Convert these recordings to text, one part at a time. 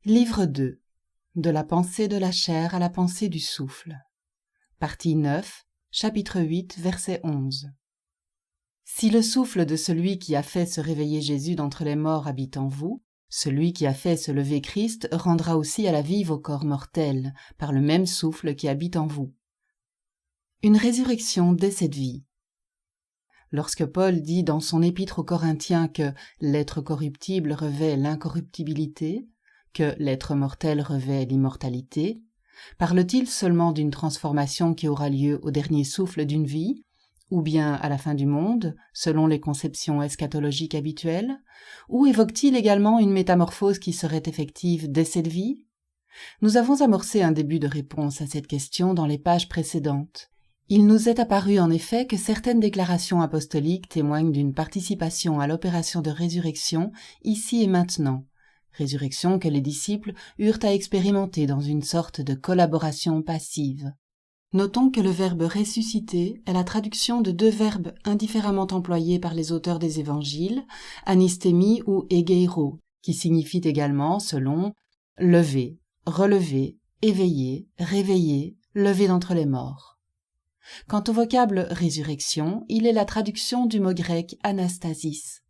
Livre 2. De la pensée de la chair à la pensée du souffle. Partie 9, chapitre 8, verset 11. Si le souffle de celui qui a fait se réveiller Jésus d'entre les morts habite en vous, celui qui a fait se lever Christ rendra aussi à la vie vos corps mortels, par le même souffle qui habite en vous. Une résurrection dès cette vie. Lorsque Paul dit dans son épître aux Corinthiens que l'être corruptible revêt l'incorruptibilité, que l'être mortel revêt l'immortalité, parle-t-il seulement d'une transformation qui aura lieu au dernier souffle d'une vie, ou bien à la fin du monde, selon les conceptions eschatologiques habituelles, ou évoque-t-il également une métamorphose qui serait effective dès cette vie? Nous avons amorcé un début de réponse à cette question dans les pages précédentes. Il nous est apparu en effet que certaines déclarations apostoliques témoignent d'une participation à l'opération de résurrection ici et maintenant, résurrection que les disciples eurent à expérimenter dans une sorte de collaboration passive. Notons que le verbe « ressusciter » est la traduction de deux verbes indifféremment employés par les auteurs des évangiles, anistémie ou égeiro, qui signifient également, selon, lever, relever, éveiller, réveiller, lever d'entre les morts. Quant au vocable « résurrection », il est la traduction du mot grec « anastasis ».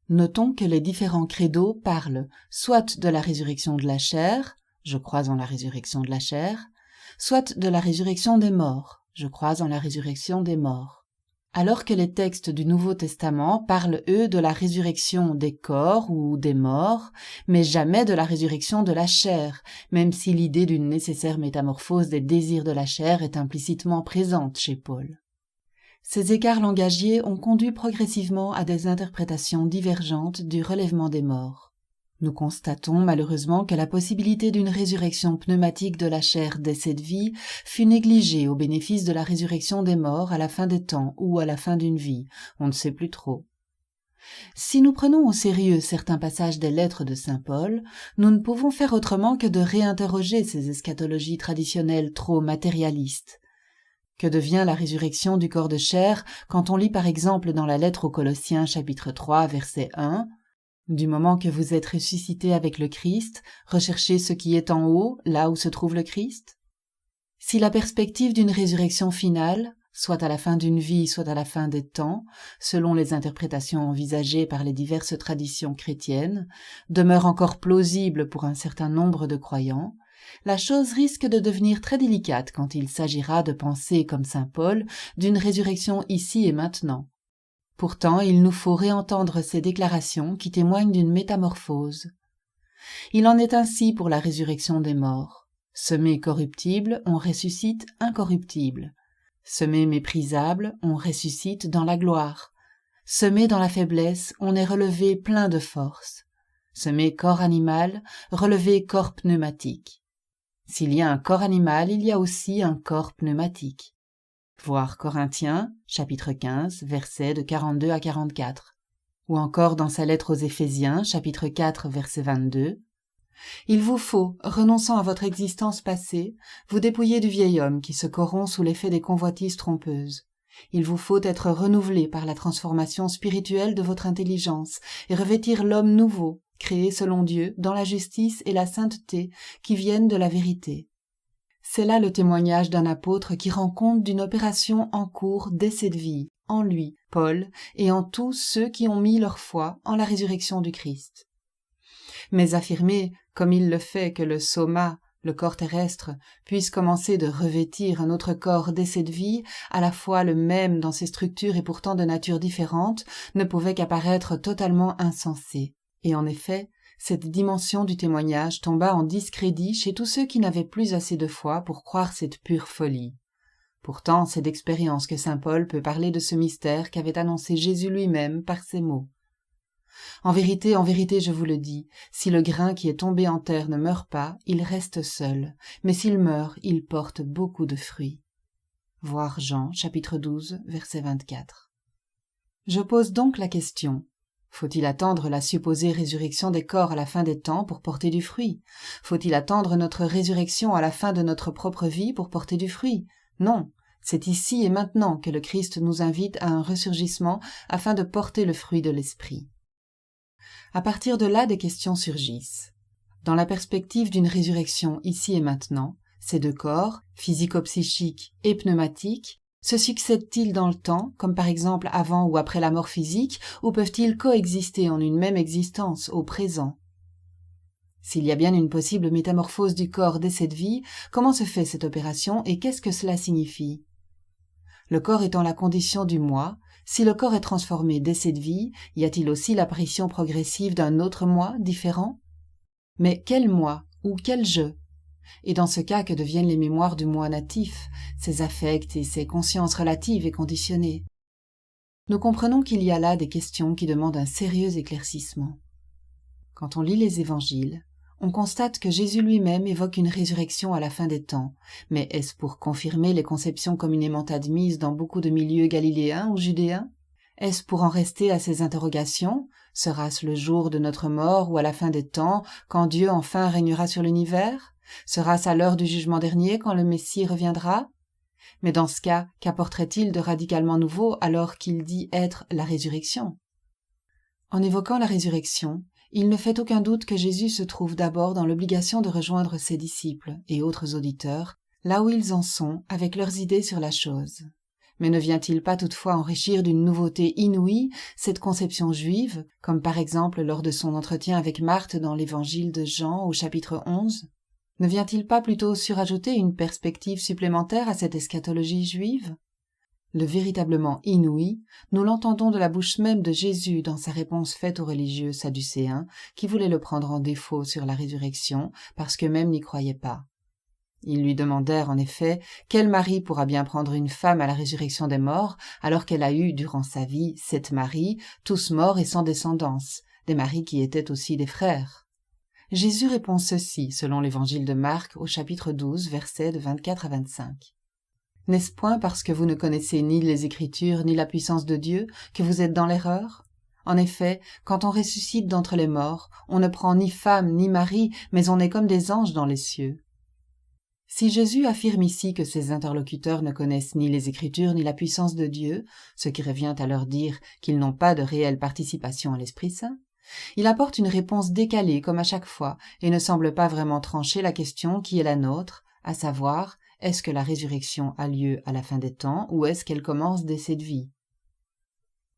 Notons que les différents credos parlent soit de la résurrection de la chair, je crois en la résurrection de la chair, soit de la résurrection des morts, je crois en la résurrection des morts. Alors que les textes du Nouveau Testament parlent, eux, de la résurrection des corps ou des morts, mais jamais de la résurrection de la chair, même si l'idée d'une nécessaire métamorphose des désirs de la chair est implicitement présente chez Paul. Ces écarts langagiers ont conduit progressivement à des interprétations divergentes du relèvement des morts. Nous constatons malheureusement que la possibilité d'une résurrection pneumatique de la chair dès cette vie fut négligée au bénéfice de la résurrection des morts à la fin des temps ou à la fin d'une vie, on ne sait plus trop. Si nous prenons au sérieux certains passages des lettres de saint Paul, nous ne pouvons faire autrement que de réinterroger ces eschatologies traditionnelles trop matérialistes. Que devient la résurrection du corps de chair quand on lit par exemple dans la lettre aux Colossiens chapitre 3 verset 1 « Du moment que vous êtes ressuscités avec le Christ, recherchez ce qui est en haut, là où se trouve le Christ ?» Si la perspective d'une résurrection finale, soit à la fin d'une vie, soit à la fin des temps, selon les interprétations envisagées par les diverses traditions chrétiennes, demeure encore plausible pour un certain nombre de croyants, la chose risque de devenir très délicate quand il s'agira de penser, comme saint Paul, d'une résurrection ici et maintenant. Pourtant, il nous faut réentendre ces déclarations qui témoignent d'une métamorphose. Il en est ainsi pour la résurrection des morts. Semé corruptible, on ressuscite incorruptible. Semé méprisable, on ressuscite dans la gloire. Semé dans la faiblesse, on est relevé plein de force. Semé corps animal, relevé corps pneumatique. S'il y a un corps animal, il y a aussi un corps pneumatique. Voir Corinthiens, chapitre 15, versets de 42 à 44. Ou encore dans sa lettre aux Éphésiens, chapitre 4, verset 22. Il vous faut, renonçant à votre existence passée, vous dépouiller du vieil homme qui se corrompt sous l'effet des convoitises trompeuses. Il vous faut être renouvelé par la transformation spirituelle de votre intelligence et revêtir l'homme nouveau, créé selon Dieu, dans la justice et la sainteté qui viennent de la vérité. C'est là le témoignage d'un apôtre qui rend compte d'une opération en cours dès cette vie, en lui, Paul, et en tous ceux qui ont mis leur foi en la résurrection du Christ. Mais affirmer, comme il le fait, que le soma, le corps terrestre, puisse commencer de revêtir un autre corps dès cette vie, à la fois le même dans ses structures et pourtant de nature différente, ne pouvait qu'apparaître totalement insensé. Et en effet, cette dimension du témoignage tomba en discrédit chez tous ceux qui n'avaient plus assez de foi pour croire cette pure folie. Pourtant, c'est d'expérience que saint Paul peut parler de ce mystère qu'avait annoncé Jésus lui-même par ces mots. En vérité, je vous le dis, si le grain qui est tombé en terre ne meurt pas, il reste seul, mais s'il meurt, il porte beaucoup de fruits. Voir Jean, chapitre 12, verset 24. Je pose donc la question. Faut-il attendre la supposée résurrection des corps à la fin des temps pour porter du fruit? Faut-il attendre notre résurrection à la fin de notre propre vie pour porter du fruit? Non, c'est ici et maintenant que le Christ nous invite à un ressurgissement afin de porter le fruit de l'esprit. À partir de là, des questions surgissent. Dans la perspective d'une résurrection ici et maintenant, ces deux corps, physico-psychiques et pneumatiques, se succèdent-ils dans le temps, comme par exemple avant ou après la mort physique, ou peuvent-ils coexister en une même existence au présent? S'il y a bien une possible métamorphose du corps dès cette vie, comment se fait cette opération et qu'est-ce que cela signifie? Le corps étant la condition du moi, si le corps est transformé dès cette vie, y a-t-il aussi l'apparition progressive d'un autre moi différent? Mais quel moi ou quel je? Et dans ce cas, que deviennent les mémoires du moi natif, ses affects et ses consciences relatives et conditionnées? Nous comprenons qu'il y a là des questions qui demandent un sérieux éclaircissement. Quand on lit les évangiles, on constate que Jésus lui-même évoque une résurrection à la fin des temps, mais est-ce pour confirmer les conceptions communément admises dans beaucoup de milieux galiléens ou judéens? Est-ce pour en rester à ces interrogations? Sera-ce le jour de notre mort ou à la fin des temps, quand Dieu enfin régnera sur l'univers? Sera-ce à l'heure du jugement dernier, quand le Messie reviendra? Mais dans ce cas, qu'apporterait-il de radicalement nouveau alors qu'il dit être la résurrection? En évoquant la résurrection, il ne fait aucun doute que Jésus se trouve d'abord dans l'obligation de rejoindre ses disciples et autres auditeurs, là où ils en sont avec leurs idées sur la chose. Mais ne vient-il pas toutefois enrichir d'une nouveauté inouïe cette conception juive, comme par exemple lors de son entretien avec Marthe dans l'évangile de Jean au chapitre 11? Ne vient-il pas plutôt surajouter une perspective supplémentaire à cette eschatologie juive? Le véritablement inouï, nous l'entendons de la bouche même de Jésus dans sa réponse faite aux religieux sadducéens qui voulaient le prendre en défaut sur la résurrection parce qu'eux-mêmes n'y croyaient pas. Ils lui demandèrent en effet quel mari pourra bien prendre une femme à la résurrection des morts alors qu'elle a eu durant sa vie 7 maris, tous morts et sans descendance, des maris qui étaient aussi des frères. Jésus répond ceci selon l'évangile de Marc au chapitre 12 versets de 24 à 25. N'est-ce point parce que vous ne connaissez ni les Écritures ni la puissance de Dieu que vous êtes dans l'erreur? En effet, quand on ressuscite d'entre les morts, on ne prend ni femme ni mari, mais on est comme des anges dans les cieux. Si Jésus affirme ici que ses interlocuteurs ne connaissent ni les Écritures ni la puissance de Dieu, ce qui revient à leur dire qu'ils n'ont pas de réelle participation à l'Esprit Saint, il apporte une réponse décalée comme à chaque fois et ne semble pas vraiment trancher la question qui est la nôtre, à savoir, est-ce que la résurrection a lieu à la fin des temps ou est-ce qu'elle commence dès cette vie?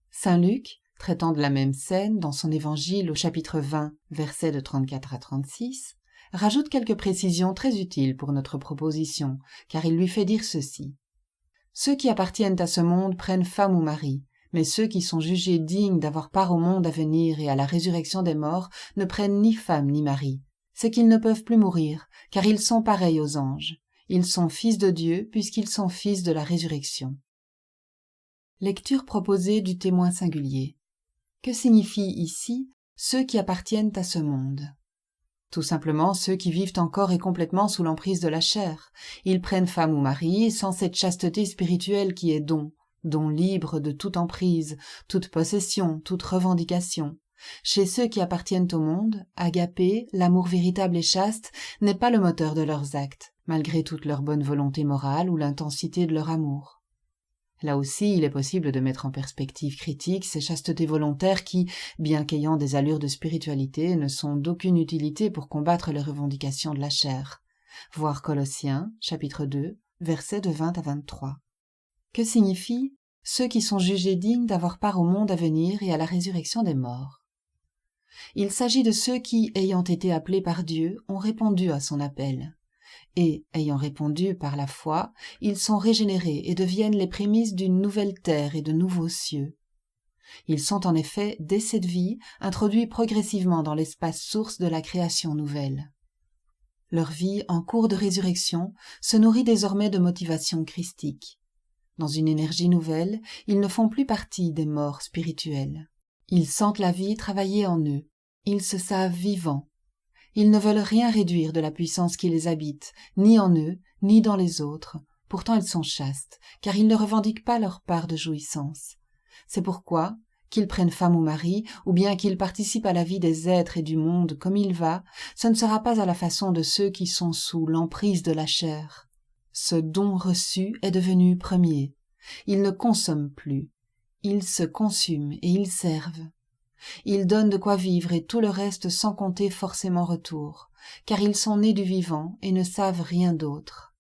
Saint Luc, traitant de la même scène dans son évangile au chapitre 20, versets de 34 à 36, rajoute quelques précisions très utiles pour notre proposition, car il lui fait dire ceci. Ceux qui appartiennent à ce monde prennent femme ou mari, mais ceux qui sont jugés dignes d'avoir part au monde à venir et à la résurrection des morts ne prennent ni femme ni mari. C'est qu'ils ne peuvent plus mourir, car ils sont pareils aux anges. Ils sont fils de Dieu puisqu'ils sont fils de la résurrection. Lecture proposée du témoin singulier. Que signifie ici ceux qui appartiennent à ce monde? Tout simplement ceux qui vivent encore et complètement sous l'emprise de la chair. Ils prennent femme ou mari sans cette chasteté spirituelle qui est don libre de toute emprise, toute possession, toute revendication. Chez ceux qui appartiennent au monde, agapé, l'amour véritable et chaste, n'est pas le moteur de leurs actes, malgré toute leur bonne volonté morale ou l'intensité de leur amour. Là aussi, il est possible de mettre en perspective critique ces chastetés volontaires qui, bien qu'ayant des allures de spiritualité, ne sont d'aucune utilité pour combattre les revendications de la chair. Voir Colossiens, chapitre 2, versets de 20 à 23. Que signifie « ceux qui sont jugés dignes d'avoir part au monde à venir et à la résurrection des morts » ? Il s'agit de ceux qui, ayant été appelés par Dieu, ont répondu à son appel. Et, ayant répondu par la foi, ils sont régénérés et deviennent les prémices d'une nouvelle terre et de nouveaux cieux. Ils sont en effet, dès cette vie, introduits progressivement dans l'espace source de la création nouvelle. Leur vie, en cours de résurrection, se nourrit désormais de motivations christiques. Dans une énergie nouvelle, ils ne font plus partie des morts spirituels. Ils sentent la vie travailler en eux. Ils se savent vivants. Ils ne veulent rien réduire de la puissance qui les habite, ni en eux, ni dans les autres. Pourtant ils sont chastes, car ils ne revendiquent pas leur part de jouissance. C'est pourquoi, qu'ils prennent femme ou mari, ou bien qu'ils participent à la vie des êtres et du monde comme il va, ce ne sera pas à la façon de ceux qui sont sous l'emprise de la chair. Ce don reçu est devenu premier. Ils ne consomment plus. Ils se consument et ils servent. Ils donnent de quoi vivre et tout le reste sans compter forcément retour, car ils sont nés du vivant et ne savent rien d'autre.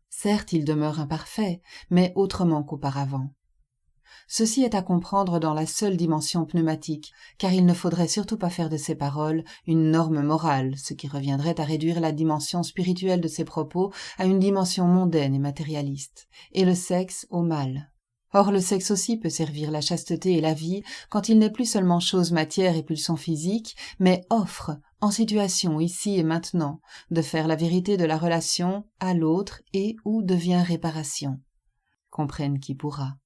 Certes, ils demeurent imparfaits, mais autrement qu'auparavant. Ceci est à comprendre dans la seule dimension pneumatique, car il ne faudrait surtout pas faire de ces paroles une norme morale, ce qui reviendrait à réduire la dimension spirituelle de ces propos à une dimension mondaine et matérialiste, et le sexe au mal. Or le sexe aussi peut servir la chasteté et la vie quand il n'est plus seulement chose matière et pulsion physique, mais offre, en situation ici et maintenant, de faire la vérité de la relation à l'autre et ou devient réparation. Comprenne qui pourra.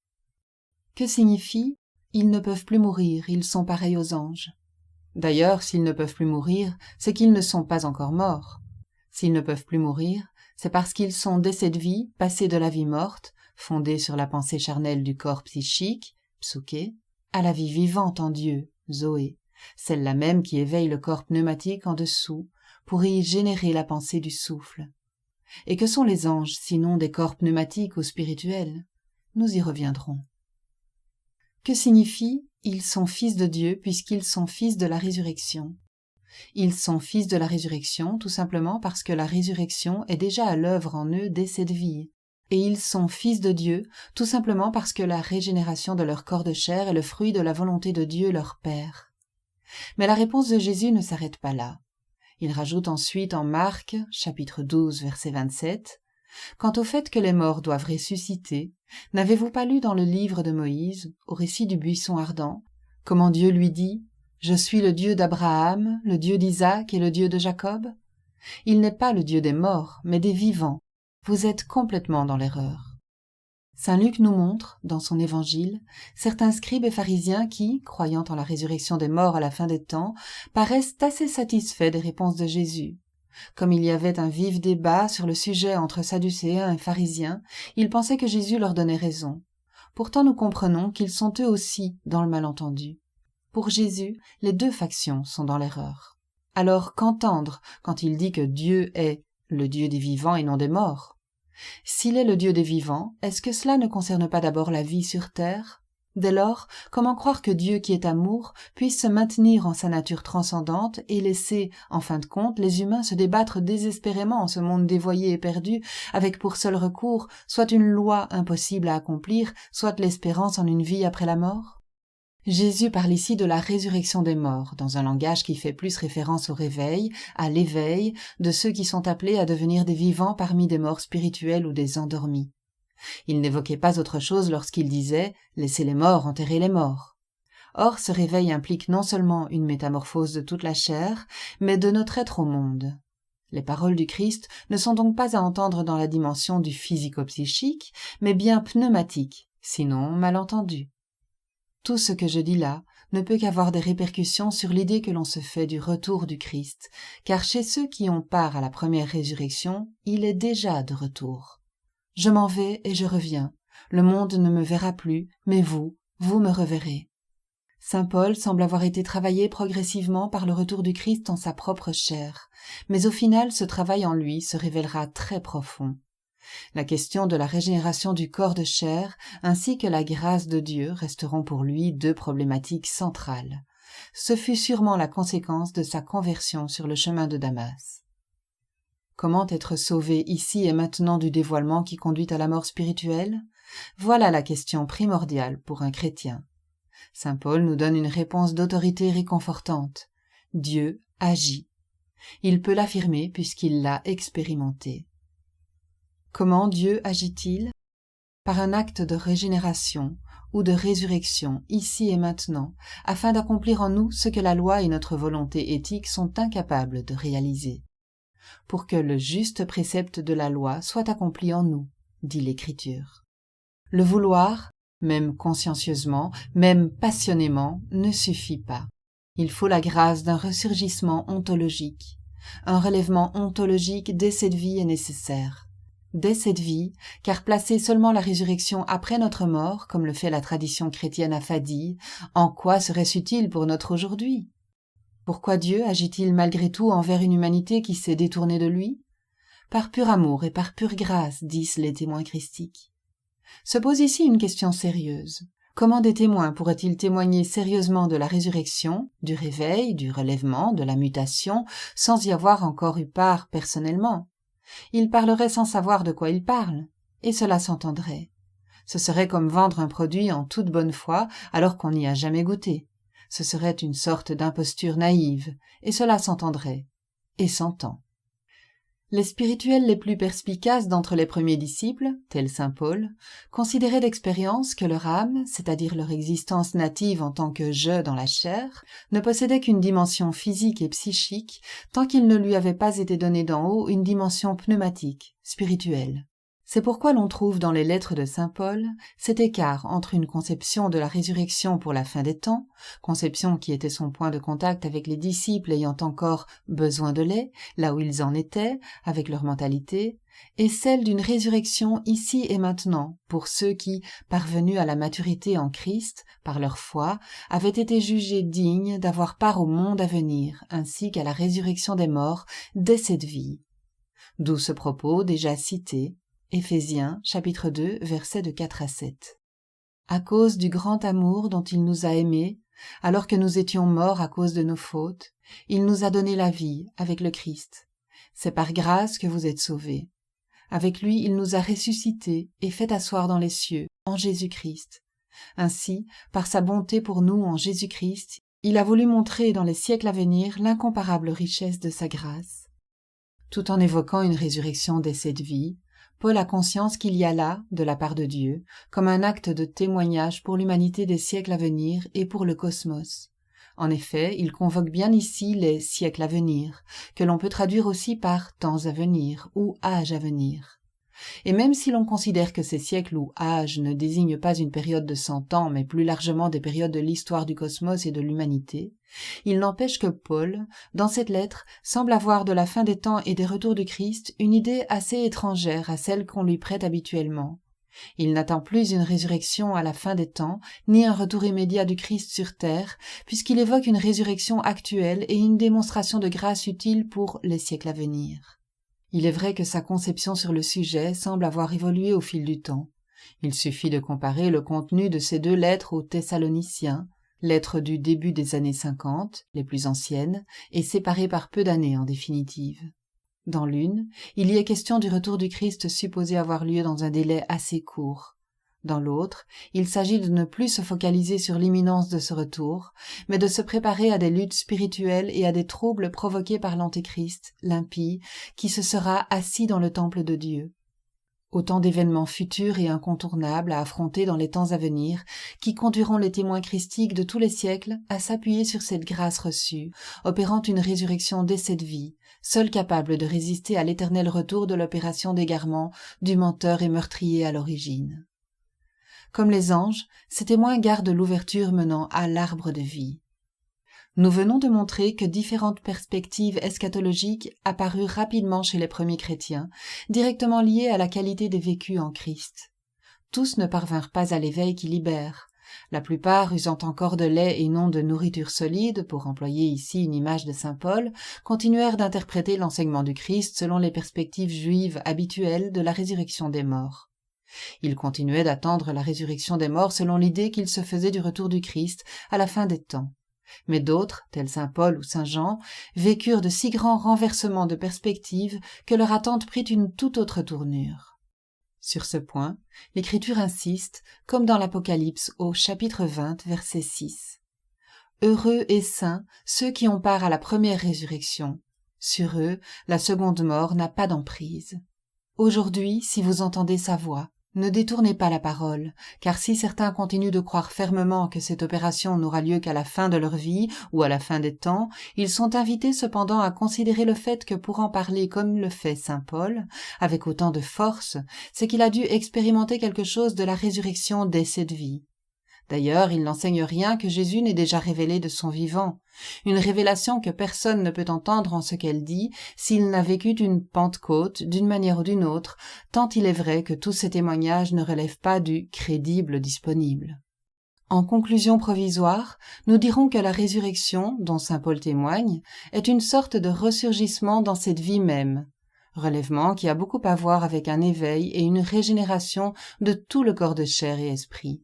Que signifie « ils ne peuvent plus mourir, ils sont pareils aux anges ». D'ailleurs, s'ils ne peuvent plus mourir, c'est qu'ils ne sont pas encore morts. S'ils ne peuvent plus mourir, c'est parce qu'ils sont dès cette vie passés de la vie morte, fondée sur la pensée charnelle du corps psychique, psuké, à la vie vivante en Dieu, zoé, celle-là même qui éveille le corps pneumatique en dessous pour y générer la pensée du souffle. Et que sont les anges sinon des corps pneumatiques ou spirituels? Nous y reviendrons. Que signifie « ils sont fils de Dieu puisqu'ils sont fils de la résurrection ». Ils sont fils de la résurrection tout simplement parce que la résurrection est déjà à l'œuvre en eux dès cette vie. Et ils sont fils de Dieu tout simplement parce que la régénération de leur corps de chair est le fruit de la volonté de Dieu leur Père. Mais la réponse de Jésus ne s'arrête pas là. Il rajoute ensuite en Marc, chapitre 12, verset 27, « Quant au fait que les morts doivent ressusciter, n'avez-vous pas lu dans le livre de Moïse, au récit du buisson ardent, comment Dieu lui dit « Je suis le Dieu d'Abraham, le Dieu d'Isaac et le Dieu de Jacob » Il n'est pas le Dieu des morts, mais des vivants. Vous êtes complètement dans l'erreur. Saint Luc nous montre, dans son évangile, certains scribes et pharisiens qui, croyant en la résurrection des morts à la fin des temps, paraissent assez satisfaits des réponses de Jésus. Comme il y avait un vif débat sur le sujet entre sadducéens et pharisiens, ils pensaient que Jésus leur donnait raison. Pourtant nous comprenons qu'ils sont eux aussi dans le malentendu. Pour Jésus, les deux factions sont dans l'erreur. Alors qu'entendre quand il dit que Dieu est le Dieu des vivants et non des morts? S'il est le Dieu des vivants, est-ce que cela ne concerne pas d'abord la vie sur terre? Dès lors, comment croire que Dieu qui est amour puisse se maintenir en sa nature transcendante et laisser, en fin de compte, les humains se débattre désespérément en ce monde dévoyé et perdu, avec pour seul recours soit une loi impossible à accomplir, soit l'espérance en une vie après la mort? Jésus parle ici de la résurrection des morts, dans un langage qui fait plus référence au réveil, à l'éveil, de ceux qui sont appelés à devenir des vivants parmi des morts spirituels ou des endormis. Il n'évoquait pas autre chose lorsqu'il disait « Laissez les morts enterrer les morts ». Or, ce réveil implique non seulement une métamorphose de toute la chair, mais de notre être au monde. Les paroles du Christ ne sont donc pas à entendre dans la dimension du physico-psychique, mais bien pneumatique, sinon mal entendu. Tout ce que je dis là ne peut qu'avoir des répercussions sur l'idée que l'on se fait du retour du Christ, car chez ceux qui ont part à la première résurrection, il est déjà de retour. Je m'en vais et je reviens. Le monde ne me verra plus, mais vous me reverrez. Saint Paul semble avoir été travaillé progressivement par le retour du Christ en sa propre chair, mais au final ce travail en lui se révélera très profond. La question de la régénération du corps de chair ainsi que la grâce de Dieu resteront pour lui deux problématiques centrales. Ce fut sûrement la conséquence de sa conversion sur le chemin de Damas. Comment être sauvé ici et maintenant du dévoilement qui conduit à la mort spirituelle? Voilà la question primordiale pour un chrétien. Saint Paul nous donne une réponse d'autorité réconfortante. Dieu agit. Il peut l'affirmer puisqu'il l'a expérimenté. Comment Dieu agit-il? Par un acte de régénération ou de résurrection, ici et maintenant, afin d'accomplir en nous ce que la loi et notre volonté éthique sont incapables de réaliser. Pour que le juste précepte de la loi soit accompli en nous, dit l'Écriture. Le vouloir, même consciencieusement, même passionnément, ne suffit pas. Il faut la grâce d'un ressurgissement ontologique. Un relèvement ontologique dès cette vie est nécessaire. Dès cette vie, car placer seulement la résurrection après notre mort, comme le fait la tradition chrétienne affadie, en quoi serait-ce utile pour notre aujourd'hui? Pourquoi Dieu agit-il malgré tout envers une humanité qui s'est détournée de lui? Par pur amour et par pure grâce, disent les témoins christiques. Se pose ici une question sérieuse. Comment des témoins pourraient-ils témoigner sérieusement de la résurrection, du réveil, du relèvement, de la mutation, sans y avoir encore eu part personnellement? Ils parleraient sans savoir de quoi ils parlent, et cela s'entendrait. Ce serait comme vendre un produit en toute bonne foi alors qu'on n'y a jamais goûté. Ce serait une sorte d'imposture naïve, et cela s'entendrait, et s'entend. Les spirituels les plus perspicaces d'entre les premiers disciples, tels saint Paul, considéraient d'expérience que leur âme, c'est-à-dire leur existence native en tant que « je » dans la chair, ne possédait qu'une dimension physique et psychique, tant qu'il ne lui avait pas été donné d'en haut une dimension pneumatique, spirituelle. C'est pourquoi l'on trouve dans les lettres de saint Paul cet écart entre une conception de la résurrection pour la fin des temps, conception qui était son point de contact avec les disciples ayant encore besoin de lait, là où ils en étaient, avec leur mentalité, et celle d'une résurrection ici et maintenant pour ceux qui, parvenus à la maturité en Christ, par leur foi, avaient été jugés dignes d'avoir part au monde à venir, ainsi qu'à la résurrection des morts dès cette vie. D'où ce propos déjà cité, Éphésiens, chapitre 2, versets de 4 à 7. À cause du grand amour dont il nous a aimés, alors que nous étions morts à cause de nos fautes, il nous a donné la vie avec le Christ. C'est par grâce que vous êtes sauvés. Avec lui, il nous a ressuscités et fait asseoir dans les cieux, en Jésus-Christ. Ainsi, par sa bonté pour nous en Jésus-Christ, il a voulu montrer dans les siècles à venir l'incomparable richesse de sa grâce. Tout en évoquant une résurrection dès cette vie, Paul a conscience qu'il y a là, de la part de Dieu, comme un acte de témoignage pour l'humanité des siècles à venir et pour le cosmos. En effet, il convoque bien ici les siècles à venir, que l'on peut traduire aussi par temps à venir ou âge à venir. Et même si l'on considère que ces siècles ou âges ne désignent pas une période de 100 ans, mais plus largement des périodes de l'histoire du cosmos et de l'humanité, il n'empêche que Paul, dans cette lettre, semble avoir de la fin des temps et des retours du Christ une idée assez étrangère à celle qu'on lui prête habituellement. Il n'attend plus une résurrection à la fin des temps, ni un retour immédiat du Christ sur terre, puisqu'il évoque une résurrection actuelle et une démonstration de grâce utile pour les siècles à venir. Il est vrai que sa conception sur le sujet semble avoir évolué au fil du temps. Il suffit de comparer le contenu de ces 2 lettres aux Thessaloniciens, lettres du début des années 50, les plus anciennes, et séparées par peu d'années en définitive. Dans l'une, il y est question du retour du Christ supposé avoir lieu dans un délai assez court. Dans l'autre, il s'agit de ne plus se focaliser sur l'imminence de ce retour, mais de se préparer à des luttes spirituelles et à des troubles provoqués par l'Antéchrist, l'impie, qui se sera assis dans le temple de Dieu. Autant d'événements futurs et incontournables à affronter dans les temps à venir, qui conduiront les témoins christiques de tous les siècles à s'appuyer sur cette grâce reçue, opérant une résurrection dès cette vie, seule capable de résister à l'éternel retour de l'opération d'égarement du menteur et meurtrier à l'origine. Comme les anges, ces témoins gardent l'ouverture menant à l'arbre de vie. Nous venons de montrer que différentes perspectives eschatologiques apparurent rapidement chez les premiers chrétiens, directement liées à la qualité des vécus en Christ. Tous ne parvinrent pas à l'éveil qui libère. La plupart, usant encore de lait et non de nourriture solide, pour employer ici une image de saint Paul, continuèrent d'interpréter l'enseignement du Christ selon les perspectives juives habituelles de la résurrection des morts. Ils continuaient d'attendre la résurrection des morts selon l'idée qu'ils se faisaient du retour du Christ à la fin des temps. Mais d'autres, tels saint Paul ou saint Jean, vécurent de si grands renversements de perspective que leur attente prit une toute autre tournure. Sur ce point, l'Écriture insiste, comme dans l'Apocalypse au chapitre 20, verset 6. « Heureux et saints ceux qui ont part à la première résurrection. Sur eux, la seconde mort n'a pas d'emprise. Aujourd'hui, si vous entendez sa voix, ne détournez pas la parole, car si certains continuent de croire fermement que cette opération n'aura lieu qu'à la fin de leur vie ou à la fin des temps, ils sont invités cependant à considérer le fait que pour en parler comme le fait saint Paul, avec autant de force, c'est qu'il a dû expérimenter quelque chose de la résurrection dès cette vie. D'ailleurs, il n'enseigne rien que Jésus n'ait déjà révélé de son vivant, une révélation que personne ne peut entendre en ce qu'elle dit s'il n'a vécu une Pentecôte d'une manière ou d'une autre, tant il est vrai que tous ces témoignages ne relèvent pas du crédible disponible. En conclusion provisoire, nous dirons que la résurrection, dont saint Paul témoigne, est une sorte de ressurgissement dans cette vie même, relèvement qui a beaucoup à voir avec un éveil et une régénération de tout le corps de chair et esprit.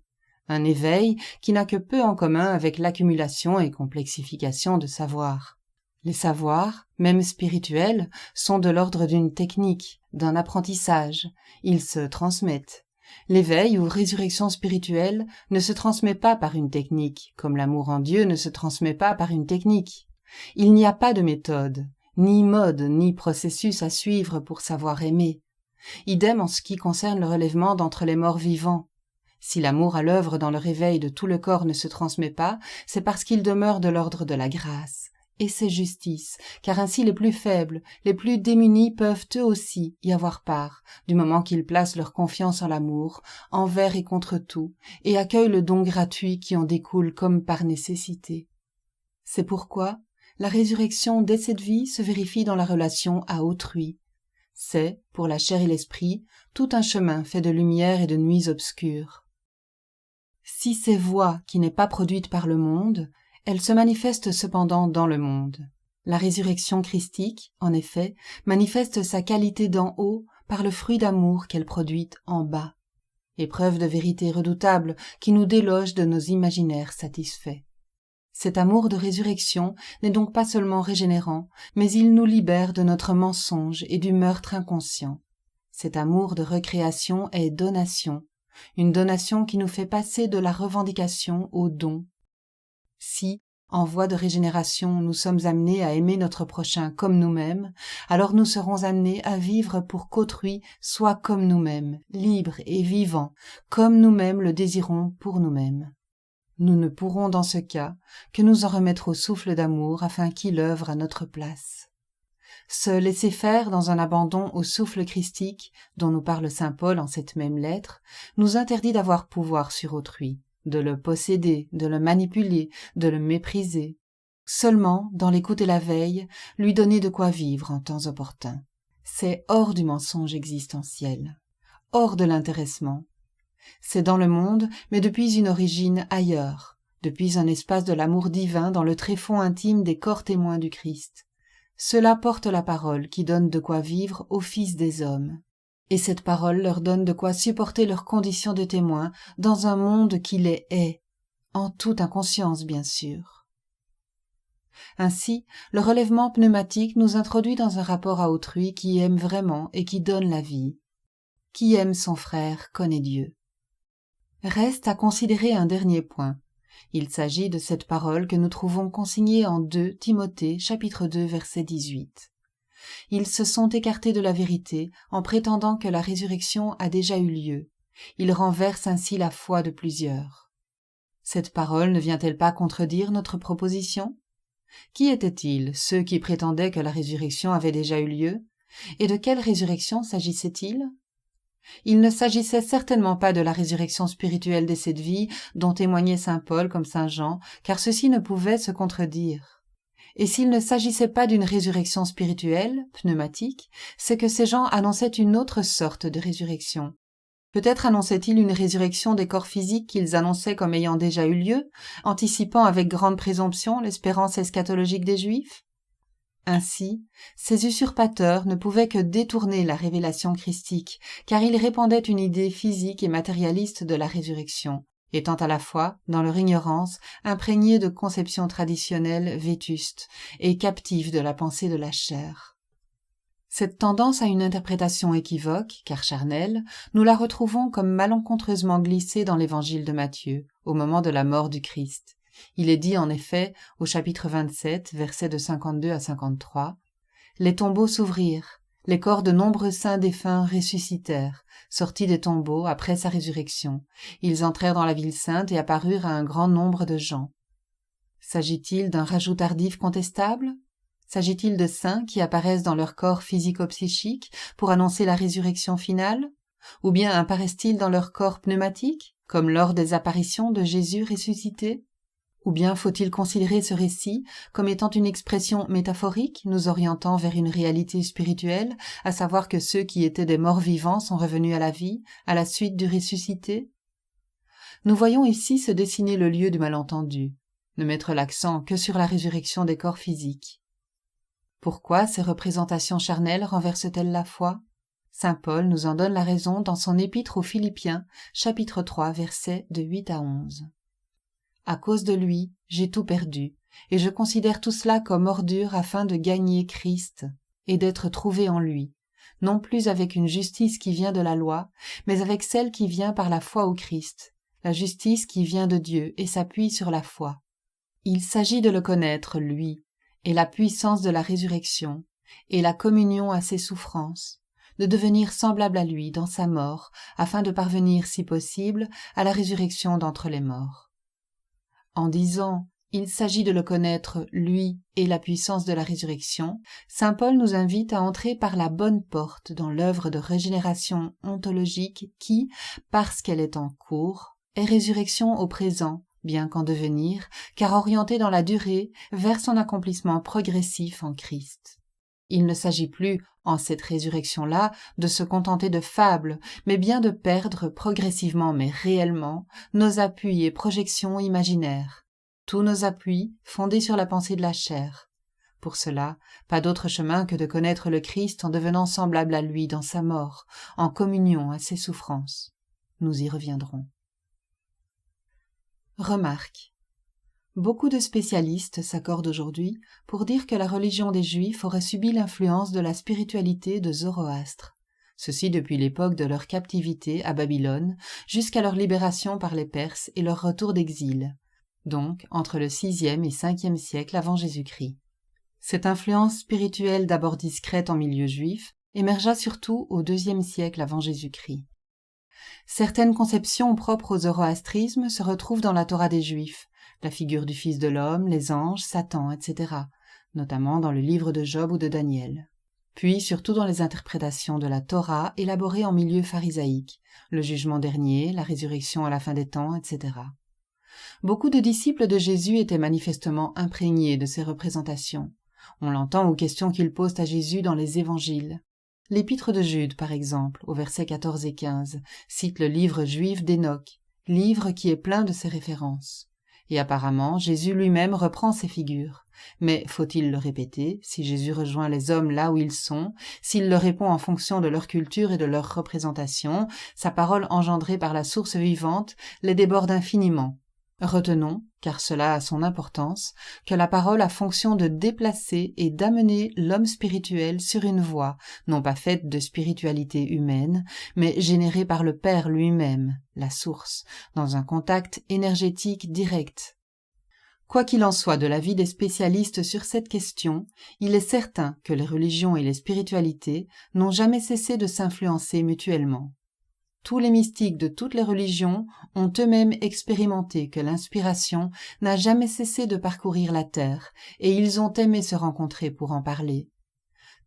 un éveil qui n'a que peu en commun avec l'accumulation et complexification de savoirs. Les savoirs, même spirituels, sont de l'ordre d'une technique, d'un apprentissage. Ils se transmettent. L'éveil ou résurrection spirituelle ne se transmet pas par une technique, comme l'amour en Dieu ne se transmet pas par une technique. Il n'y a pas de méthode, ni mode, ni processus à suivre pour savoir aimer. Idem en ce qui concerne le relèvement d'entre les morts vivants. Si l'amour à l'œuvre dans le réveil de tout le corps ne se transmet pas, c'est parce qu'il demeure de l'ordre de la grâce. Et c'est justice, car ainsi les plus faibles, les plus démunis peuvent eux aussi y avoir part, du moment qu'ils placent leur confiance en l'amour, envers et contre tout, et accueillent le don gratuit qui en découle comme par nécessité. C'est pourquoi la résurrection dès cette vie se vérifie dans la relation à autrui. C'est, pour la chair et l'esprit, tout un chemin fait de lumière et de nuits obscures. Si ces voix qui n'est pas produite par le monde, elle se manifeste cependant dans le monde. La résurrection christique, en effet, manifeste sa qualité d'en haut par le fruit d'amour qu'elle produit en bas. Épreuve de vérité redoutable qui nous déloge de nos imaginaires satisfaits. Cet amour de résurrection n'est donc pas seulement régénérant, mais il nous libère de notre mensonge et du meurtre inconscient. Cet amour de recréation est donation, une donation qui nous fait passer de la revendication au don. Si, en voie de régénération, nous sommes amenés à aimer notre prochain comme nous-mêmes, alors nous serons amenés à vivre pour qu'autrui soit comme nous-mêmes, libre et vivant, comme nous-mêmes le désirons pour nous-mêmes. Nous ne pourrons dans ce cas que nous en remettre au souffle d'amour afin qu'il œuvre à notre place. Se laisser faire dans un abandon au souffle christique, dont nous parle saint Paul en cette même lettre, nous interdit d'avoir pouvoir sur autrui, de le posséder, de le manipuler, de le mépriser. Seulement, dans l'écoute et la veille, lui donner de quoi vivre en temps opportun. C'est hors du mensonge existentiel, hors de l'intéressement. C'est dans le monde, mais depuis une origine ailleurs, depuis un espace de l'amour divin dans le tréfonds intime des corps témoins du Christ. Cela porte la parole qui donne de quoi vivre aux fils des hommes. Et cette parole leur donne de quoi supporter leurs conditions de témoins dans un monde qui les hait, en toute inconscience bien sûr. Ainsi, le relèvement pneumatique nous introduit dans un rapport à autrui qui aime vraiment et qui donne la vie. Qui aime son frère connaît Dieu. Reste à considérer un dernier point. Il s'agit de cette parole que nous trouvons consignée en 2 Timothée, chapitre 2, verset 18. Ils se sont écartés de la vérité en prétendant que la résurrection a déjà eu lieu. Ils renversent ainsi la foi de plusieurs. Cette parole ne vient-elle pas contredire notre proposition ? Qui étaient-ils, ceux qui prétendaient que la résurrection avait déjà eu lieu ? Et de quelle résurrection s'agissait-il ? Il ne s'agissait certainement pas de la résurrection spirituelle de cette vie dont témoignait saint Paul comme saint Jean, car ceci ne pouvait se contredire. Et s'il ne s'agissait pas d'une résurrection spirituelle, pneumatique, c'est que ces gens annonçaient une autre sorte de résurrection. Peut-être annonçaient-ils une résurrection des corps physiques qu'ils annonçaient comme ayant déjà eu lieu, anticipant avec grande présomption l'espérance eschatologique des Juifs ? Ainsi, ces usurpateurs ne pouvaient que détourner la révélation christique, car ils répandaient une idée physique et matérialiste de la résurrection, étant à la fois, dans leur ignorance, imprégnés de conceptions traditionnelles vétustes et captifs de la pensée de la chair. Cette tendance à une interprétation équivoque, car charnelle, nous la retrouvons comme malencontreusement glissée dans l'évangile de Matthieu, au moment de la mort du Christ. Il est dit en effet, au chapitre 27, versets de 52 à 53, « Les tombeaux s'ouvrirent, les corps de nombreux saints défunts ressuscitèrent, sortis des tombeaux après sa résurrection. Ils entrèrent dans la ville sainte et apparurent à un grand nombre de gens. » S'agit-il d'un rajout tardif contestable ? S'agit-il de saints qui apparaissent dans leur corps physico-psychique pour annoncer la résurrection finale ? Ou bien apparaissent-ils dans leur corps pneumatique, comme lors des apparitions de Jésus ressuscité ? Ou bien faut-il considérer ce récit comme étant une expression métaphorique nous orientant vers une réalité spirituelle, à savoir que ceux qui étaient des morts vivants sont revenus à la vie, à la suite du ressuscité ? Nous voyons ici se dessiner le lieu du malentendu, ne mettre l'accent que sur la résurrection des corps physiques. Pourquoi ces représentations charnelles renversent-elles la foi ? Saint Paul nous en donne la raison dans son épître aux Philippiens, chapitre 3, versets de 8 à 11. À cause de lui, j'ai tout perdu, et je considère tout cela comme ordure afin de gagner Christ et d'être trouvé en lui, non plus avec une justice qui vient de la loi, mais avec celle qui vient par la foi au Christ, la justice qui vient de Dieu et s'appuie sur la foi. Il s'agit de le connaître, lui, et la puissance de la résurrection, et la communion à ses souffrances, de devenir semblable à lui dans sa mort, afin de parvenir, si possible, à la résurrection d'entre les morts. En disant « il s'agit de le connaître, lui, et la puissance de la résurrection », saint Paul nous invite à entrer par la bonne porte dans l'œuvre de régénération ontologique qui, parce qu'elle est en cours, est résurrection au présent, bien qu'en devenir, car orientée dans la durée vers son accomplissement progressif en Christ. Il ne s'agit plus, en cette résurrection-là, de se contenter de fables, mais bien de perdre progressivement mais réellement nos appuis et projections imaginaires, tous nos appuis fondés sur la pensée de la chair. Pour cela, pas d'autre chemin que de connaître le Christ en devenant semblable à lui dans sa mort, en communion à ses souffrances. Nous y reviendrons. Remarque. Beaucoup de spécialistes s'accordent aujourd'hui pour dire que la religion des Juifs aurait subi l'influence de la spiritualité de Zoroastre, ceci depuis l'époque de leur captivité à Babylone jusqu'à leur libération par les Perses et leur retour d'exil, donc entre le VIe et Ve siècle avant Jésus-Christ. Cette influence spirituelle d'abord discrète en milieu juif émergea surtout au IIe siècle avant Jésus-Christ. Certaines conceptions propres au zoroastrisme se retrouvent dans la Torah des Juifs, la figure du Fils de l'homme, les anges, Satan, etc., notamment dans le livre de Job ou de Daniel. Puis surtout dans les interprétations de la Torah élaborées en milieu pharisaïque, le jugement dernier, la résurrection à la fin des temps, etc. Beaucoup de disciples de Jésus étaient manifestement imprégnés de ces représentations. On l'entend aux questions qu'ils posent à Jésus dans les évangiles. L'épître de Jude, par exemple, au versets 14 et 15, cite le livre juif d'Hénoch, livre qui est plein de ces références. Et apparemment, Jésus lui-même reprend ces figures. Mais faut-il le répéter, si Jésus rejoint les hommes là où ils sont, s'il leur répond en fonction de leur culture et de leur représentation, sa parole engendrée par la source vivante les déborde infiniment. Retenons, car cela a son importance, que la parole a fonction de déplacer et d'amener l'homme spirituel sur une voie, non pas faite de spiritualité humaine, mais générée par le Père lui-même, la source, dans un contact énergétique direct. Quoi qu'il en soit de l'avis des spécialistes sur cette question, il est certain que les religions et les spiritualités n'ont jamais cessé de s'influencer mutuellement. Tous les mystiques de toutes les religions ont eux-mêmes expérimenté que l'inspiration n'a jamais cessé de parcourir la terre, et ils ont aimé se rencontrer pour en parler.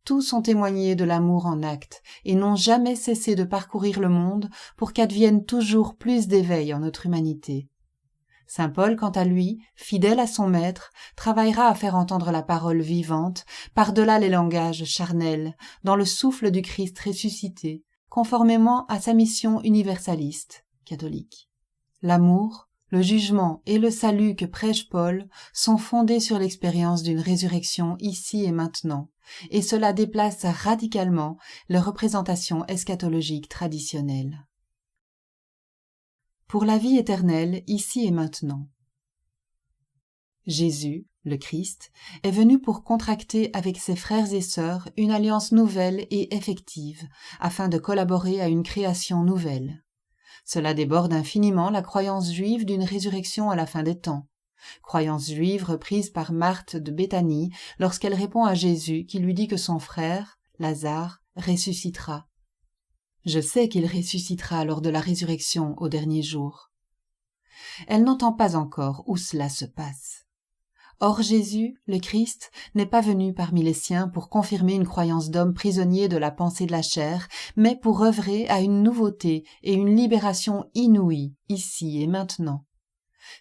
Tous ont témoigné de l'amour en actes, et n'ont jamais cessé de parcourir le monde pour qu'advienne toujours plus d'éveil en notre humanité. Saint Paul, quant à lui, fidèle à son maître, travaillera à faire entendre la parole vivante, par-delà les langages charnels, dans le souffle du Christ ressuscité, conformément à sa mission universaliste, catholique. L'amour, le jugement et le salut que prêche Paul sont fondés sur l'expérience d'une résurrection ici et maintenant, et cela déplace radicalement les représentations eschatologiques traditionnelles. Pour la vie éternelle, ici et maintenant. Jésus, le Christ, est venu pour contracter avec ses frères et sœurs une alliance nouvelle et effective, afin de collaborer à une création nouvelle. Cela déborde infiniment la croyance juive d'une résurrection à la fin des temps, croyance juive reprise par Marthe de Béthanie lorsqu'elle répond à Jésus qui lui dit que son frère, Lazare, ressuscitera. Je sais qu'il ressuscitera lors de la résurrection au dernier jour. Elle n'entend pas encore où cela se passe. Or Jésus, le Christ, n'est pas venu parmi les siens pour confirmer une croyance d'homme prisonnier de la pensée de la chair, mais pour œuvrer à une nouveauté et une libération inouïe, ici et maintenant.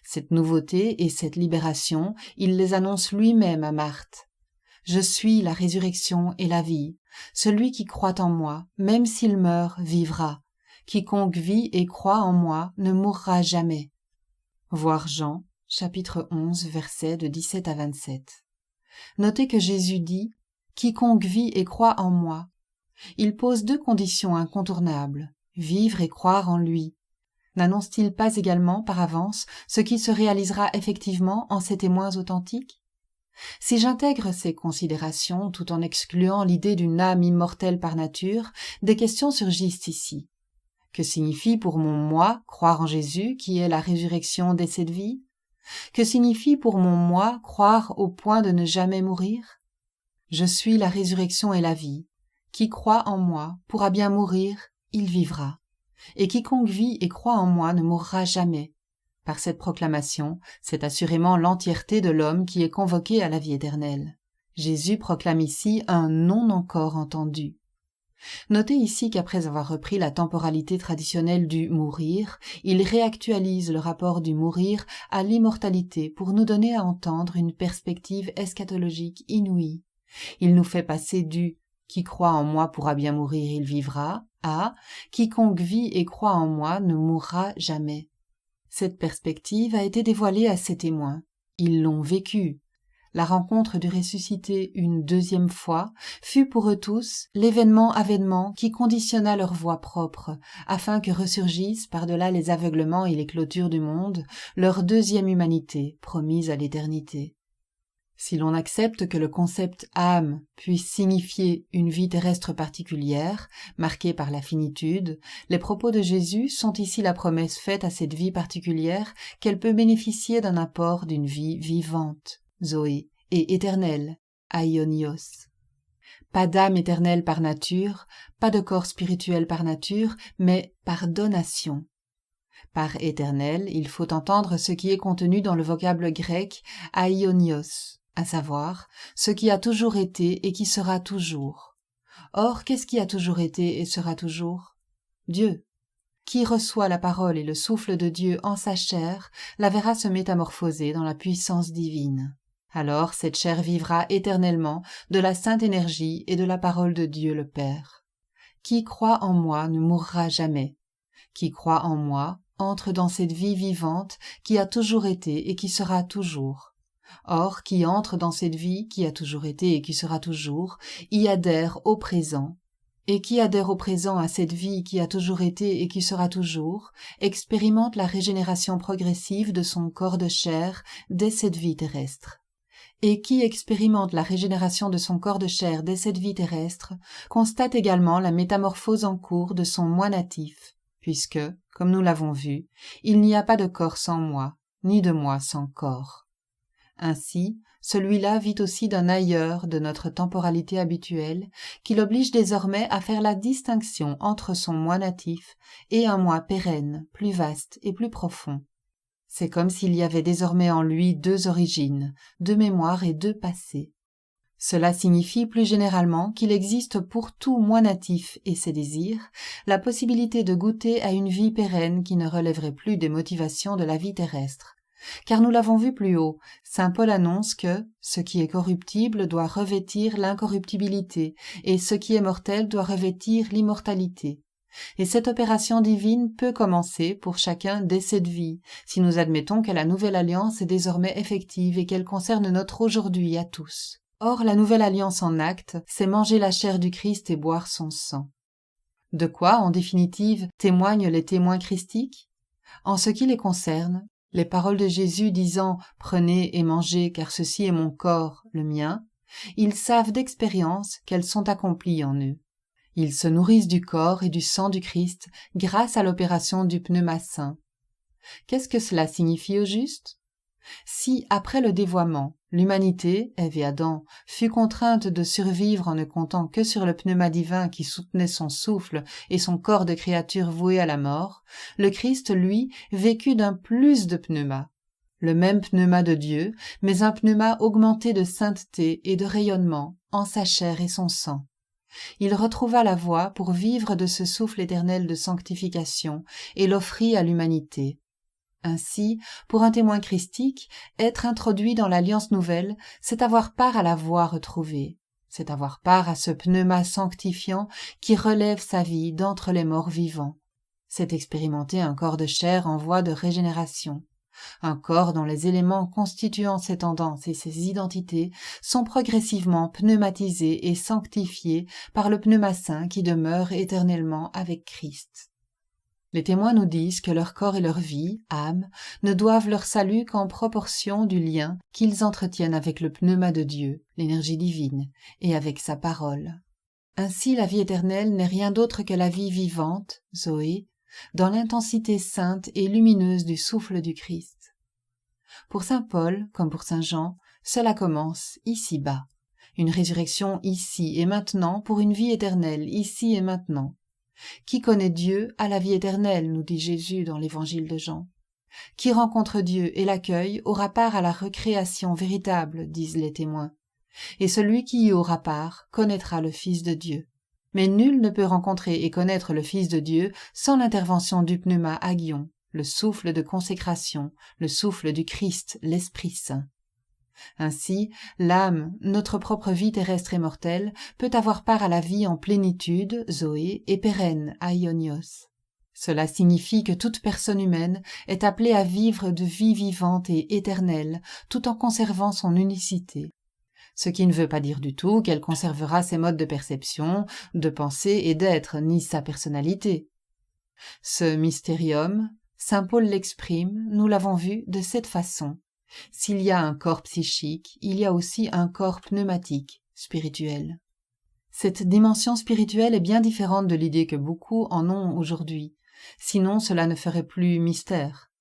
Cette nouveauté et cette libération, il les annonce lui-même à Marthe. « Je suis la résurrection et la vie. Celui qui croit en moi, même s'il meurt, vivra. Quiconque vit et croit en moi ne mourra jamais. » Voir Jean, chapitre 11, versets de 17 à 27. Notez que Jésus dit « Quiconque vit et croit en moi ». Il pose 2 conditions incontournables, vivre et croire en lui. N'annonce-t-il pas également par avance ce qui se réalisera effectivement en ces témoins authentiques? Si j'intègre ces considérations tout en excluant l'idée d'une âme immortelle par nature, des questions surgissent ici. Que signifie pour mon moi croire en Jésus qui est la résurrection dès cette vie? Que signifie pour mon moi croire au point de ne jamais mourir? Je suis la résurrection et la vie. Qui croit en moi pourra bien mourir, il vivra. Et quiconque vit et croit en moi ne mourra jamais. Par cette proclamation, c'est assurément l'entièreté de l'homme qui est convoqué à la vie éternelle. Jésus proclame ici un non encore entendu. Notez ici qu'après avoir repris la temporalité traditionnelle du mourir, il réactualise le rapport du mourir à l'immortalité pour nous donner à entendre une perspective eschatologique inouïe. Il nous fait passer du « qui croit en moi pourra bien mourir, il vivra » à « quiconque vit et croit en moi ne mourra jamais ». Cette perspective a été dévoilée à ses témoins. Ils l'ont vécue. La rencontre du ressuscité une 2e fois fut pour eux tous l'événement-avènement qui conditionna leur voie propre, afin que ressurgisse, par-delà les aveuglements et les clôtures du monde, leur 2e humanité, promise à l'éternité. Si l'on accepte que le concept âme puisse signifier une vie terrestre particulière, marquée par la finitude, les propos de Jésus sont ici la promesse faite à cette vie particulière qu'elle peut bénéficier d'un apport d'une vie vivante, Zoé, et éternelle, Aionios. Pas d'âme éternelle par nature, pas de corps spirituel par nature, mais par donation. Par éternel, il faut entendre ce qui est contenu dans le vocable grec aionios, à savoir ce qui a toujours été et qui sera toujours. Or, qu'est-ce qui a toujours été et sera toujours? Dieu. Qui reçoit la parole et le souffle de Dieu en sa chair, la verra se métamorphoser dans la puissance divine. Alors cette chair vivra éternellement de la sainte énergie et de la parole de Dieu le Père. Qui croit en moi ne mourra jamais. Qui croit en moi entre dans cette vie vivante qui a toujours été et qui sera toujours. Or, qui entre dans cette vie qui a toujours été et qui sera toujours, y adhère au présent. Et qui adhère au présent à cette vie qui a toujours été et qui sera toujours, expérimente la régénération progressive de son corps de chair dès cette vie terrestre. Et qui expérimente la régénération de son corps de chair dès cette vie terrestre, constate également la métamorphose en cours de son moi natif, puisque, comme nous l'avons vu, il n'y a pas de corps sans moi, ni de moi sans corps. Ainsi, celui-là vit aussi d'un ailleurs de notre temporalité habituelle, qui l'oblige désormais à faire la distinction entre son moi natif et un moi pérenne, plus vaste et plus profond. C'est comme s'il y avait désormais en lui 2 origines, 2 mémoires et 2 passés. Cela signifie plus généralement qu'il existe pour tout moi natif et ses désirs la possibilité de goûter à une vie pérenne qui ne relèverait plus des motivations de la vie terrestre. Car nous l'avons vu plus haut, saint Paul annonce que ce qui est corruptible doit revêtir l'incorruptibilité et ce qui est mortel doit revêtir l'immortalité. Et cette opération divine peut commencer pour chacun dès cette vie, si nous admettons que la nouvelle alliance est désormais effective et qu'elle concerne notre aujourd'hui à tous. Or, la nouvelle alliance en acte, c'est manger la chair du Christ et boire son sang. De quoi, en définitive, témoignent les témoins christiques? En ce qui les concerne, les paroles de Jésus disant « Prenez et mangez, car ceci est mon corps, le mien », ils savent d'expérience qu'elles sont accomplies en eux. Ils se nourrissent du corps et du sang du Christ grâce à l'opération du pneuma saint. Qu'est-ce que cela signifie au juste? Si, après le dévoiement, l'humanité, Ève et Adam, fut contrainte de survivre en ne comptant que sur le pneuma divin qui soutenait son souffle et son corps de créature voué à la mort, le Christ, lui, vécut d'un plus de pneuma. Le même pneuma de Dieu, mais un pneuma augmenté de sainteté et de rayonnement en sa chair et son sang. Il retrouva la voie pour vivre de ce souffle éternel de sanctification et l'offrit à l'humanité. Ainsi, pour un témoin christique, être introduit dans l'alliance nouvelle, c'est avoir part à la voie retrouvée, c'est avoir part à ce pneuma sanctifiant qui relève sa vie d'entre les morts vivants, c'est expérimenter un corps de chair en voie de régénération, Un corps dont les éléments constituant ses tendances et ses identités sont progressivement pneumatisés et sanctifiés par le pneuma saint qui demeure éternellement avec Christ. Les témoins nous disent que leur corps et leur vie, âme, ne doivent leur salut qu'en proportion du lien qu'ils entretiennent avec le pneuma de Dieu, l'énergie divine, et avec sa parole. Ainsi la vie éternelle n'est rien d'autre que la vie vivante, Zoé, dans l'intensité sainte et lumineuse du souffle du Christ. Pour saint Paul, comme pour saint Jean, cela commence ici-bas, une résurrection ici et maintenant pour une vie éternelle ici et maintenant. Qui connaît Dieu a la vie éternelle, nous dit Jésus dans l'évangile de Jean. Qui rencontre Dieu et l'accueille aura part à la recréation véritable, disent les témoins. Et celui qui y aura part connaîtra le Fils de Dieu. Mais nul ne peut rencontrer et connaître le Fils de Dieu sans l'intervention du pneuma agion, le souffle de consécration, le souffle du Christ, l'Esprit Saint. Ainsi, l'âme, notre propre vie terrestre et mortelle, peut avoir part à la vie en plénitude, Zoé, et pérenne, aionios. Cela signifie que toute personne humaine est appelée à vivre de vie vivante et éternelle, tout en conservant son unicité. Ce qui ne veut pas dire du tout qu'elle conservera ses modes de perception, de pensée et d'être, ni sa personnalité. Ce mystérium, saint Paul l'exprime, nous l'avons vu, de cette façon. S'il y a un corps psychique, il y a aussi un corps pneumatique, spirituel. Cette dimension spirituelle est bien différente de l'idée que beaucoup en ont aujourd'hui, sinon cela ne ferait plus mystère.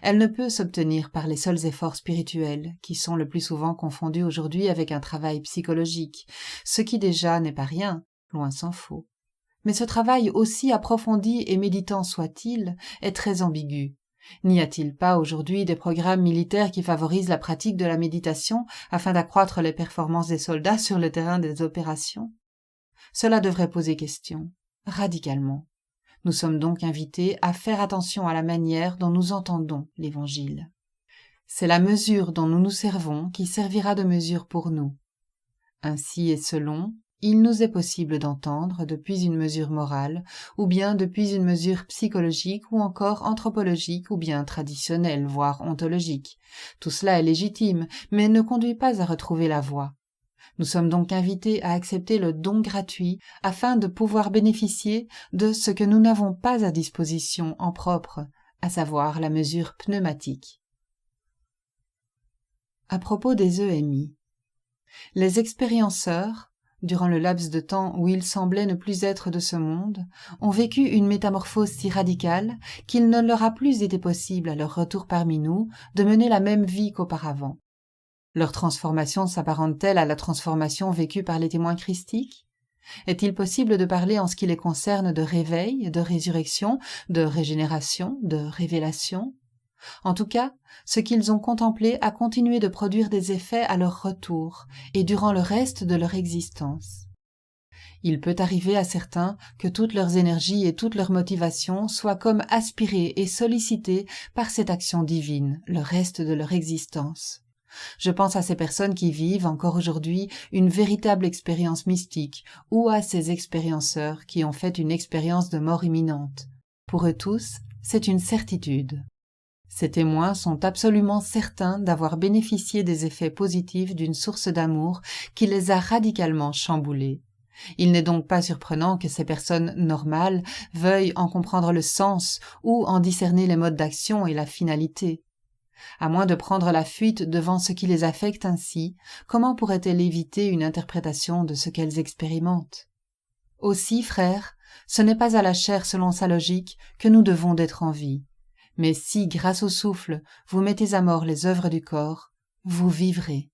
Elle ne peut s'obtenir par les seuls efforts spirituels, qui sont le plus souvent confondus aujourd'hui avec un travail psychologique, ce qui déjà n'est pas rien, loin s'en faut. Mais ce travail, aussi approfondi et méditant soit-il, est très ambigu. N'y a-t-il pas aujourd'hui des programmes militaires qui favorisent la pratique de la méditation afin d'accroître les performances des soldats sur le terrain des opérations? Cela devrait poser question, radicalement. Nous sommes donc invités à faire attention à la manière dont nous entendons l'Évangile. C'est la mesure dont nous nous servons qui servira de mesure pour nous. Ainsi et selon, il nous est possible d'entendre depuis une mesure morale, ou bien depuis une mesure psychologique, ou encore anthropologique, ou bien traditionnelle, voire ontologique. Tout cela est légitime, mais ne conduit pas à retrouver la voie. Nous sommes donc invités à accepter le don gratuit afin de pouvoir bénéficier de ce que nous n'avons pas à disposition en propre, à savoir la mesure pneumatique. À propos des EMI. Les expérienceurs, durant le laps de temps où ils semblaient ne plus être de ce monde, ont vécu une métamorphose si radicale qu'il ne leur a plus été possible, à leur retour parmi nous, de mener la même vie qu'auparavant. Leur transformation s'apparente-t-elle à la transformation vécue par les témoins christiques? Est-il possible de parler en ce qui les concerne de réveil, de résurrection, de régénération, de révélation? En tout cas, ce qu'ils ont contemplé a continué de produire des effets à leur retour et durant le reste de leur existence. Il peut arriver à certains que toutes leurs énergies et toutes leurs motivations soient comme aspirées et sollicitées par cette action divine le reste de leur existence. Je pense à ces personnes qui vivent encore aujourd'hui une véritable expérience mystique ou à ces expérienceurs qui ont fait une expérience de mort imminente. Pour eux tous, c'est une certitude. Ces témoins sont absolument certains d'avoir bénéficié des effets positifs d'une source d'amour qui les a radicalement chamboulés. Il n'est donc pas surprenant que ces personnes normales veuillent en comprendre le sens ou en discerner les modes d'action et la finalité. À moins de prendre la fuite devant ce qui les affecte ainsi, comment pourraient-elles éviter une interprétation de ce qu'elles expérimentent? Aussi, frères, ce n'est pas à la chair selon sa logique que nous devons d'être en vie. Mais si, grâce au souffle, vous mettez à mort les œuvres du corps, vous vivrez.